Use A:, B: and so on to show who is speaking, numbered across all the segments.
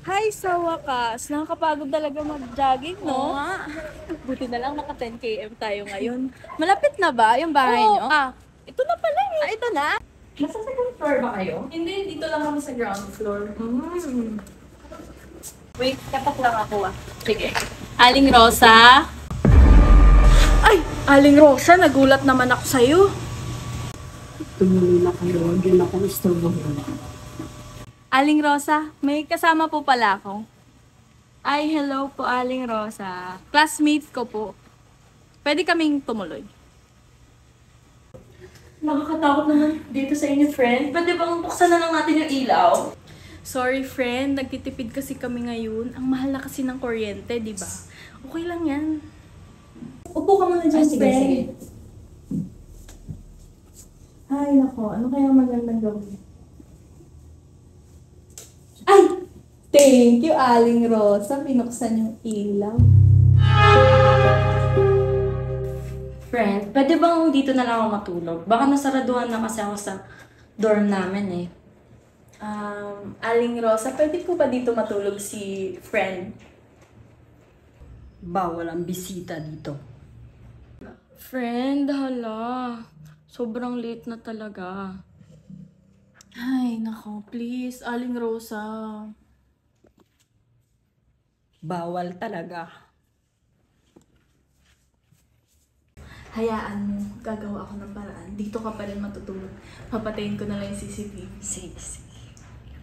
A: Hi, sa wakas. Nakakapagod talaga mag-jogging, no?
B: Oo nga.
A: Buti na lang naka 10 km tayo ngayon. Malapit na ba yung bahay
B: Oo,
A: nyo? Ito na pala eh.
B: ito na.
A: Nasa second floor ba kayo? Hindi, dito lang kami sa ground floor. Wait, kapak lang ako Sige. Aling Rosa? Ay, Aling Rosa, nagulat naman ako sa'yo.
C: Tumuloy na kayo, huwag yun ako istorbo.
A: Aling Rosa, may kasama po pala ako. Ay, hello po Aling Rosa. Classmate ko po. Pwede kaming tumuloy.
B: Nakakatakot naman dito sa inyo, friend. Pwede bang buksan na lang natin yung ilaw?
A: Sorry friend, nagtitipid kasi kami ngayon. Ang mahal na kasi ng kuryente, di ba? Okay lang yan.
B: Upo ka muna dyan,
C: Sige.
A: Ay, nako. Ano kaya magandang gawin? Thank you, Aling Rosa. Pinuksan yung ilaw.
B: Friend, pwede bang dito na lang ako matulog? Baka nasaraduhan na kasi ako sa dorm namin eh.
A: Aling Rosa, pwede po ba dito matulog si friend?
C: Bawal ang bisita dito.
A: Friend, hala. Sobrang late na talaga. Ay, nako. Please, Aling Rosa.
C: Bawal talaga.
A: Hayaan mo, gagawa ako ng paraan. Dito ka pa rin matutulog. Papatayin ko na lang yung CCTV.
C: Sige.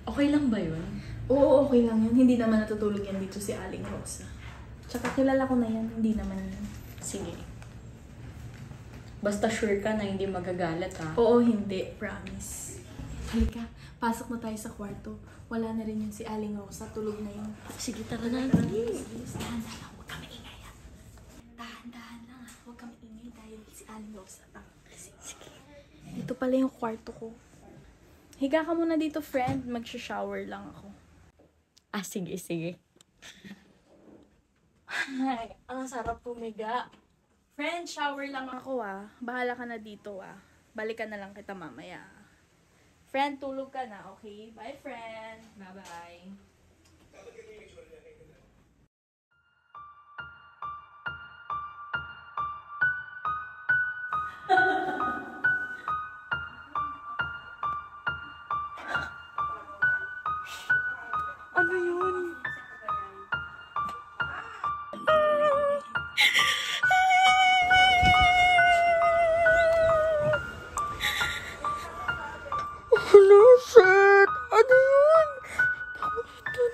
B: Okay lang ba yun?
A: Oo, okay lang yun. Hindi naman natutulog yan dito si Aling Rosa. Tsaka kilala ko na yan. Hindi naman yun.
B: Sige. Basta sure ka na hindi magagalit ha.
A: Oo, hindi. Promise. Halika, pasok na tayo sa kwarto. Wala na rin yun si Aling Rosa. Tulog na yun.
B: Sige, tara na.
A: Dahan-dahan lang. Huwag kami ingay ha. Dahan-dahan lang ha. Huwag kami ingay dahil si Aling Rosa. Sige. Ito pala yung kwarto ko. Higa ka muna dito, friend. Mag-shower lang ako.
B: Sige.
A: Ay, ang sarap pumiga. Friend, shower lang ako Bahala ka na dito Balikan na lang kita mamaya. Friend, tulog ka na, okay? Bye, friend.
B: Bye-bye.
A: Ano yun? Ano, shit? Ano yun?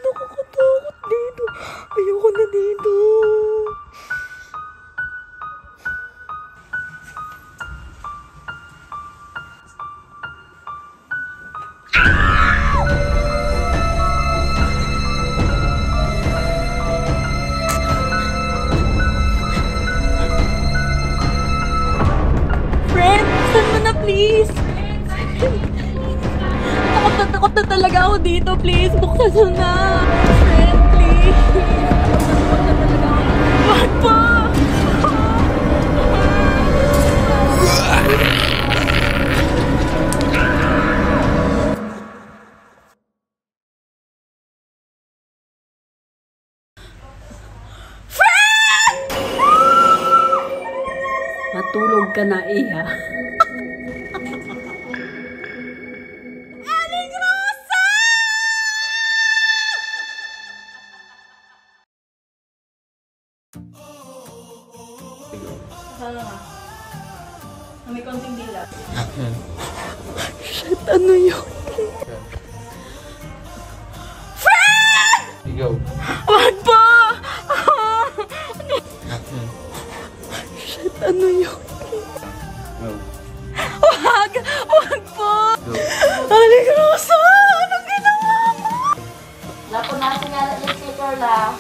A: Nakakatakot dito. Ayoko na dito. Friend, saan mo na please? Takot na talaga ako dito, please. Buksan mo na. Friend, please. Takot na talaga ako. Wag po!
C: Matulog ka na, Iha.
A: Saan nga? May konting dila.
D: Action.
A: Shit, ano yun?
D: Go.
A: Wag po!
D: Action.
A: Shit, ano yun?
D: Go.
A: Wag! Wag po!
D: Go.
A: Aling Rosa! Anong ginawa mo?
B: Lapo natin nga yung sticker la.